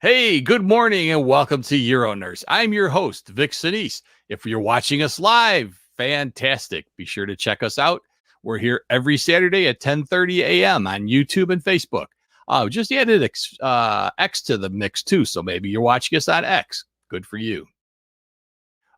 Hey, good morning and welcome to EuroNurse. I'm your host, Vic Sinise. If you're watching us live, fantastic. Be sure to check us out. We're here every Saturday at 10:30 a.m. on YouTube and Facebook. Just added X to the mix too, so maybe you're watching us on X. Good for you.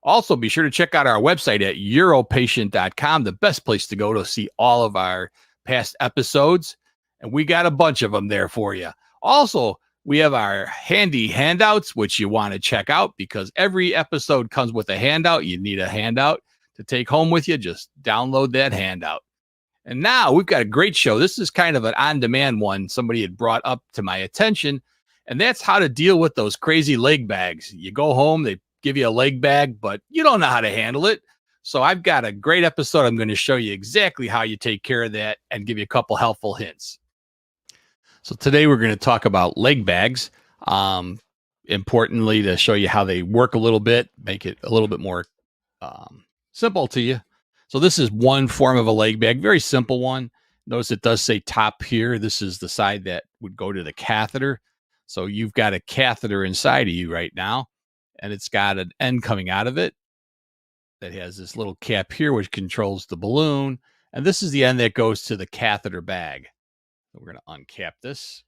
Also, be sure to check out our website at UroPatient.com, the best place to go to see all of our past episodes. And we got a bunch of them there for you. Also, we have our handy handouts, which you want to check out because every episode comes with a handout. You need a handout to take home with you. Just download that handout. And now we've got a great show. This is kind of an on-demand one somebody had brought up to my attention, and that's how to deal with those crazy leg bags. You go home, they give you a leg bag, but you don't know how to handle it. So I've got a great episode. I'm going to show you exactly how you take care of that and give you a couple helpful hints. So today we're going to talk about leg bags. Importantly, to show you how they work a little bit, make it a little bit more simple to you. So this is one form of a leg bag, very simple one. Notice it does say top here. This is the side that would go to the catheter. So you've got a catheter inside of you right now, and it's got an end coming out of it that has this little cap here, which controls the balloon. And this is the end that goes to the catheter bag. We're going to uncap this.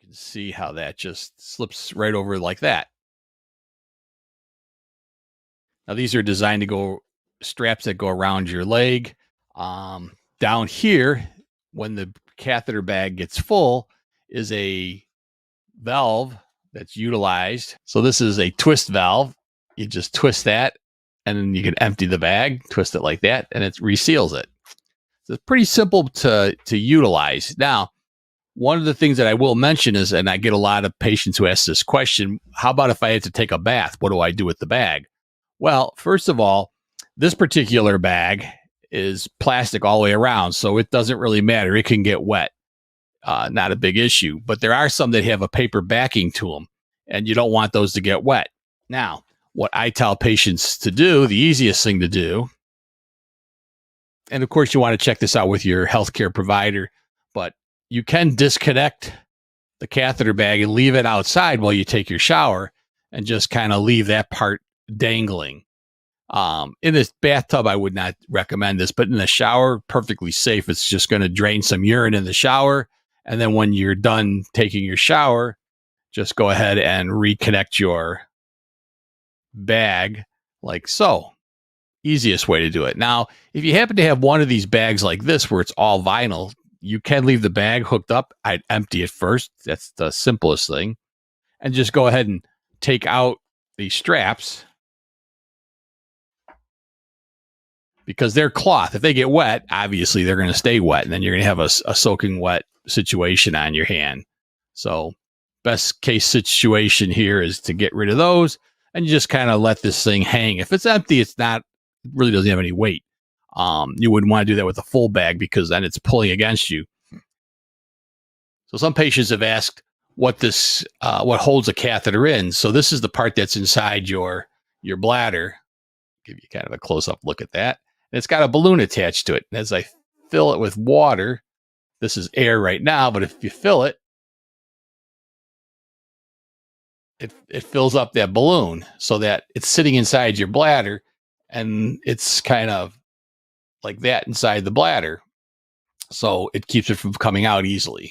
You can see how that just slips right over like that. Now, these are designed to go straps that go around your leg. Down here, when the catheter bag gets full, is a valve that's utilized. So this is a twist valve. You just twist that, and then you can empty the bag, twist it like that, and it reseals it. So it's pretty simple to utilize. Now, one of the things that I will mention is, and I get a lot of patients who ask this question, how about if I had to take a bath? What do I do with the bag? Well, first of all, this particular bag is plastic all the way around, so it doesn't really matter. It can get wet. Not a big issue. But there are some that have a paper backing to them, and you don't want those to get wet. Now, what I tell patients to do, the easiest thing to do, and of course, you want to check this out with your healthcare provider, but you can disconnect the catheter bag and leave it outside while you take your shower and just kind of leave that part dangling. In this bathtub, I would not recommend this, but in the shower, perfectly safe. It's just going to drain some urine in the shower. And then when you're done taking your shower, just go ahead and reconnect your bag like so. Easiest way to do it. Now, if you happen to have one of these bags like this where it's all vinyl, you can leave the bag hooked up. I'd empty it first. That's the simplest thing. And just go ahead and take out these straps because they're cloth. If they get wet, obviously they're going to stay wet, and then you're going to have a soaking wet situation on your hand. So best case situation here is to get rid of those and you just kind of let this thing hang. If it's empty, it really doesn't have any weight. You wouldn't want to do that with a full bag because then it's pulling against you. So some patients have asked what holds a catheter in. So this is the part that's inside your bladder. Give you kind of a close-up look at that. And it's got a balloon attached to it. And as I fill it with water, this is air right now, but if you fill it, it fills up that balloon so that it's sitting inside your bladder, and it's kind of like that inside the bladder. So it keeps it from coming out easily.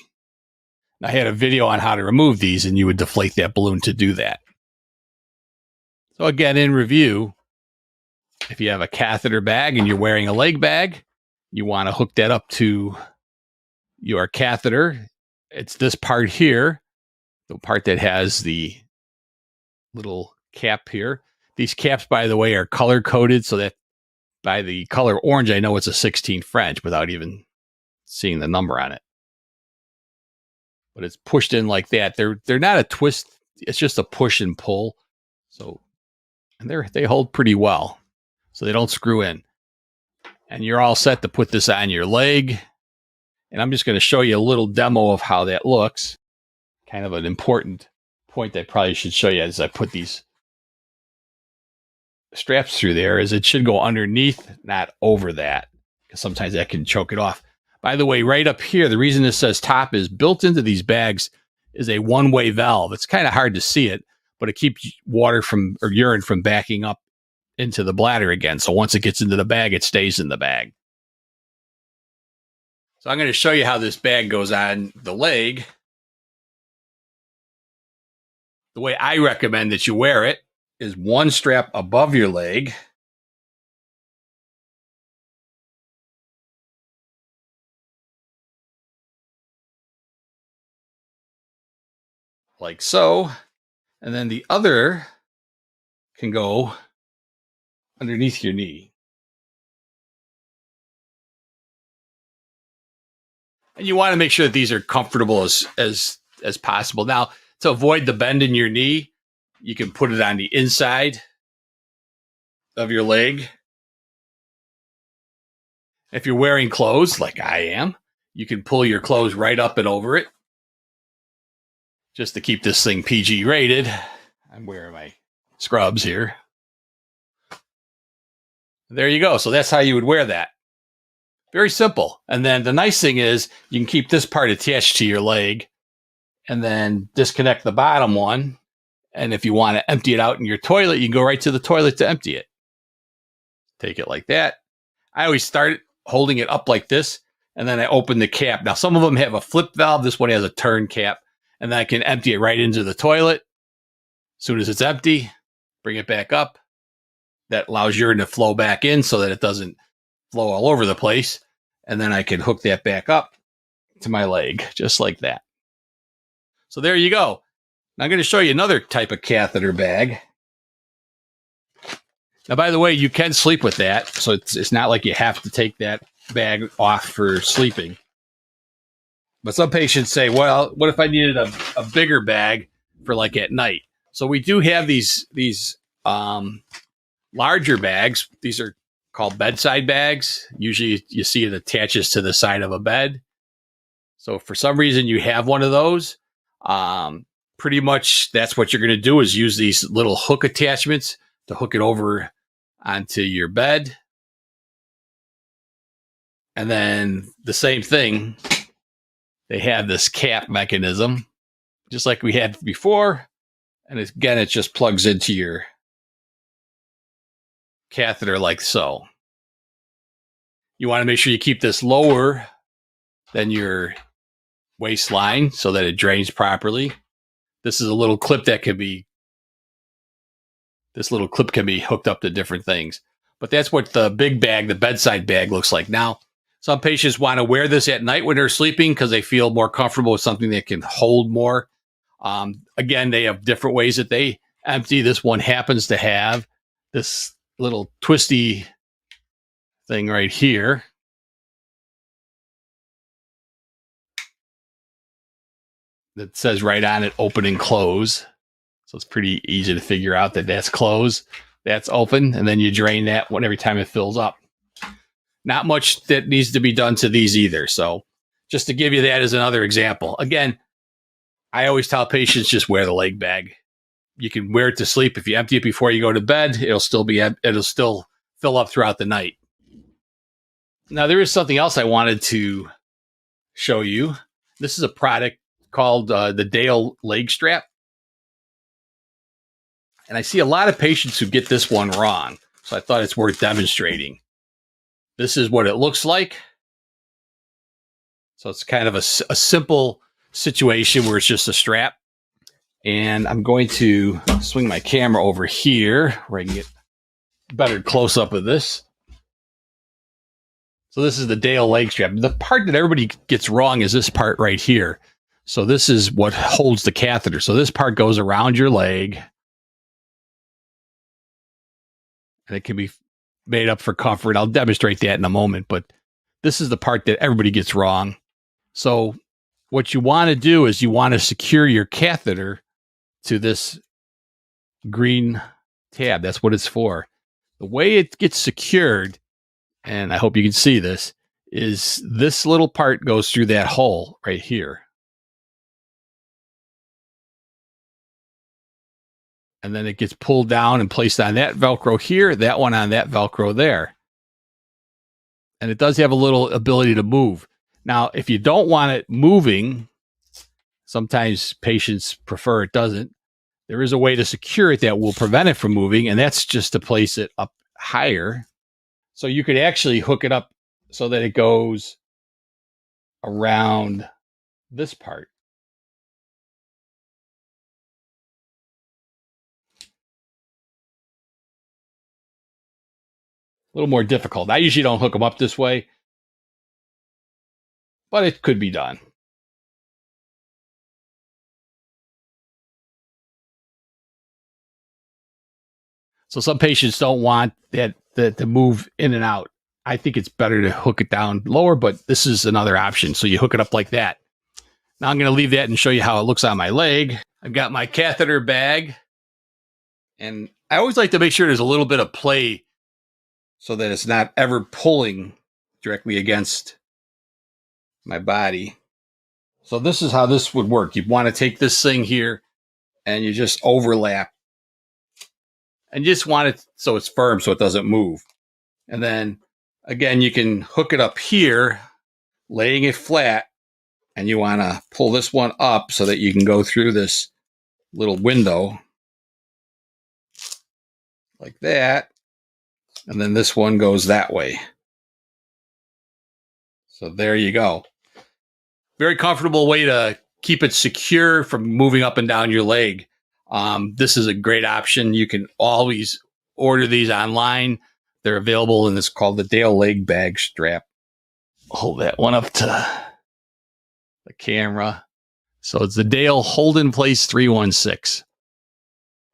I had a video on how to remove these, and you would deflate that balloon to do that. So again, in review, if you have a catheter bag and you're wearing a leg bag, you want to hook that up to your catheter. It's this part here, the part that has the little cap here. These caps, by the way, are color coded so that by the color orange, I know it's a 16 French without even seeing the number on it. But it's pushed in like that. They're not a twist. It's just a push and pull. So, and they hold pretty well. So they don't screw in. And you're all set to put this on your leg. And I'm just going to show you a little demo of how that looks. Kind of an important point I probably should show you as I put these straps through there is it should go underneath, not over that, because sometimes that can choke it off. By the way, right up here, the reason this says top is built into these bags is a one-way valve. It's kind of hard to see it, but it keeps water from or urine from backing up into the bladder again. So once it gets into the bag, it stays in the bag. So I'm going to show you how this bag goes on the leg. The way I recommend that you wear it is one strap above your leg. Like so. And then the other can go underneath your knee. And you want to make sure that these are comfortable as possible. Now, to avoid the bend in your knee, you can put it on the inside of your leg. If you're wearing clothes like I am, you can pull your clothes right up and over it just to keep this thing PG rated. I'm wearing my scrubs here. There you go. So that's how you would wear that. Very simple. And then the nice thing is you can keep this part attached to your leg and then disconnect the bottom one. And if you want to empty it out in your toilet, you can go right to the toilet to empty it. Take it like that. I always start holding it up like this, and then I open the cap. Now, some of them have a flip valve. This one has a turn cap, and then I can empty it right into the toilet. As soon as it's empty, bring it back up. That allows urine to flow back in so that it doesn't flow all over the place. And then I can hook that back up to my leg, just like that. So there you go. Now I'm going to show you another type of catheter bag. Now, by the way, you can sleep with that. So it's not like you have to take that bag off for sleeping. But some patients say, well, what if I needed a bigger bag for like at night? So we do have these larger bags. These are called bedside bags. Usually you see it attaches to the side of a bed. So if for some reason you have one of those, pretty much that's what you're going to do is use these little hook attachments to hook it over onto your bed. And then the same thing, they have this cap mechanism, just like we had before. And again, it just plugs into your catheter like so. You want to make sure you keep this lower than your waistline so that it drains properly. This is a little clip that can be, this little clip can be hooked up to different things. But that's what the big bag, the bedside bag, looks like. Now, some patients want to wear this at night when they're sleeping because they feel more comfortable with something that can hold more. Again, they have different ways that they empty. This one happens to have this little twisty thing right here. That says right on it, open and close. So it's pretty easy to figure out that that's closed, that's open, and then you drain that every time it fills up. Not much that needs to be done to these either. So just to give you that as another example. Again, I always tell patients just wear the leg bag. You can wear it to sleep. If you empty it before you go to bed, it'll still fill up throughout the night. Now there is something else I wanted to show you. This is a product called the Dale leg strap. And I see a lot of patients who get this one wrong. So I thought it's worth demonstrating. This is what it looks like. So it's kind of a simple situation where it's just a strap. And I'm going to swing my camera over here where I can get better close up of this. So this is the Dale leg strap. The part that everybody gets wrong is this part right here. So this is what holds the catheter. So this part goes around your leg. And it can be made up for comfort. I'll demonstrate that in a moment, but this is the part that everybody gets wrong. So what you want to do is you want to secure your catheter to this green tab. That's what it's for. The way it gets secured, and I hope you can see this, is this little part goes through that hole right here. And then it gets pulled down and placed on that Velcro here, that one on that Velcro there. And it does have a little ability to move. Now, if you don't want it moving, sometimes patients prefer it doesn't. There is a way to secure it that will prevent it from moving, and that's just to place it up higher. So you could actually hook it up so that it goes around this part. A little more difficult. I usually don't hook them up this way, but it could be done. So some patients don't want that to move in and out. I think it's better to hook it down lower, but this is another option. So you hook it up like that. Now I'm going to leave that and show you how it looks on my leg. I've got my catheter bag, and I always like to make sure there's a little bit of play so that it's not ever pulling directly against my body. So this is how this would work. You want to take this thing here and you just overlap and you just want it so it's firm so it doesn't move. And then again, you can hook it up here, laying it flat, and you want to pull this one up so that you can go through this little window like that. And then this one goes that way. So there you go. Very comfortable way to keep it secure from moving up and down your leg. This is a great option. You can always order these online. They're available in this called the Dale Legbag strap. Hold that one up to the camera. So it's the Dale Hold in Place 316.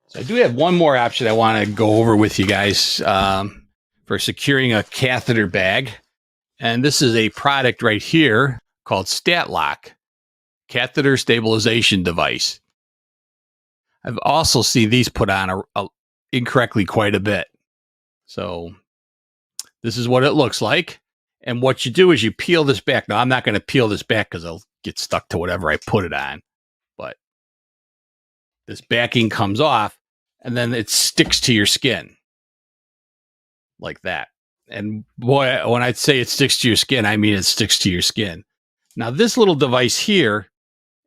So I do have one more option I want to go over with you guys for securing a catheter bag. And this is a product right here called StatLock, catheter stabilization device. I've also seen these put on incorrectly quite a bit. So this is what it looks like. And what you do is you peel this back. Now, I'm not going to peel this back because I'll get stuck to whatever I put it on. But this backing comes off, and then it sticks to your skin like that. And boy, when I say it sticks to your skin, I mean it sticks to your skin. Now, this little device here,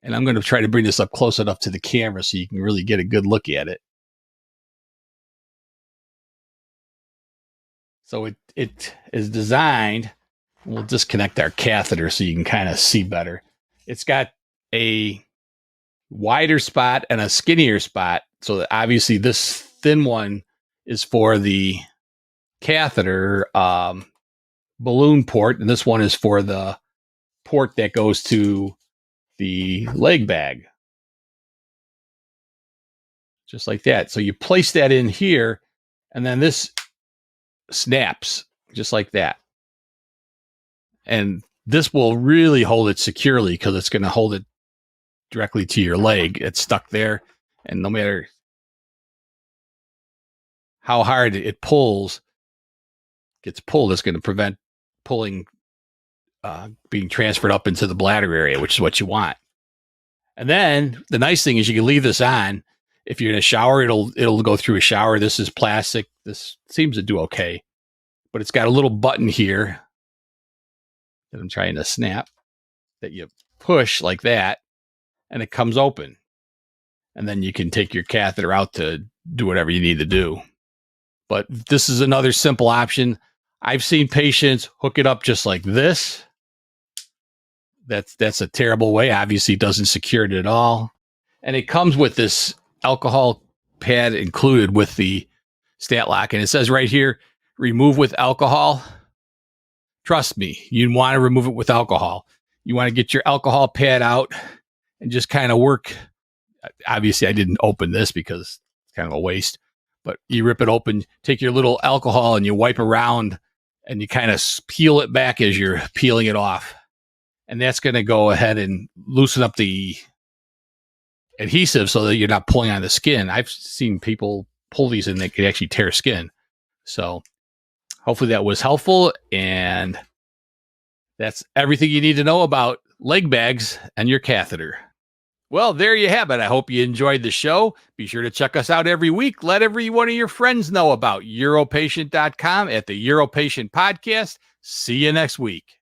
and I'm going to try to bring this up close enough to the camera so you can really get a good look at it. So it is designed, we'll disconnect our catheter so you can kind of see better. It's got a wider spot and a skinnier spot. So that obviously this thin one is for the catheter balloon port, and this one is for the port that goes to the leg bag. Just like that. So you place that in here, and then this snaps just like that. And this will really hold it securely because it's going to hold it directly to your leg. It's stuck there, and no matter how hard it gets pulled, it's going to prevent pulling being transferred up into the bladder area, which is what you want. And then the nice thing is you can leave this on. If you're in a shower, it'll go through a shower. This is plastic. This seems to do okay, but it's got a little button here that I'm trying to snap that you push like that, and it comes open. And then you can take your catheter out to do whatever you need to do. But this is another simple option. I've seen patients hook it up just like this. That's a terrible way. Obviously, it doesn't secure it at all. And it comes with this alcohol pad included with the StatLock. And it says right here, remove with alcohol. Trust me, you want to remove it with alcohol. You want to get your alcohol pad out and just kind of work. Obviously, I didn't open this because it's kind of a waste. But you rip it open, take your little alcohol and you wipe around and you kind of peel it back as you're peeling it off. And that's going to go ahead and loosen up the adhesive so that you're not pulling on the skin. I've seen people pull these and they could actually tear skin. So hopefully that was helpful. And that's everything you need to know about leg bags and your catheter. Well, there you have it. I hope you enjoyed the show. Be sure to check us out every week. Let every one of your friends know about UroPatient.com at the UroPatient Podcast. See you next week.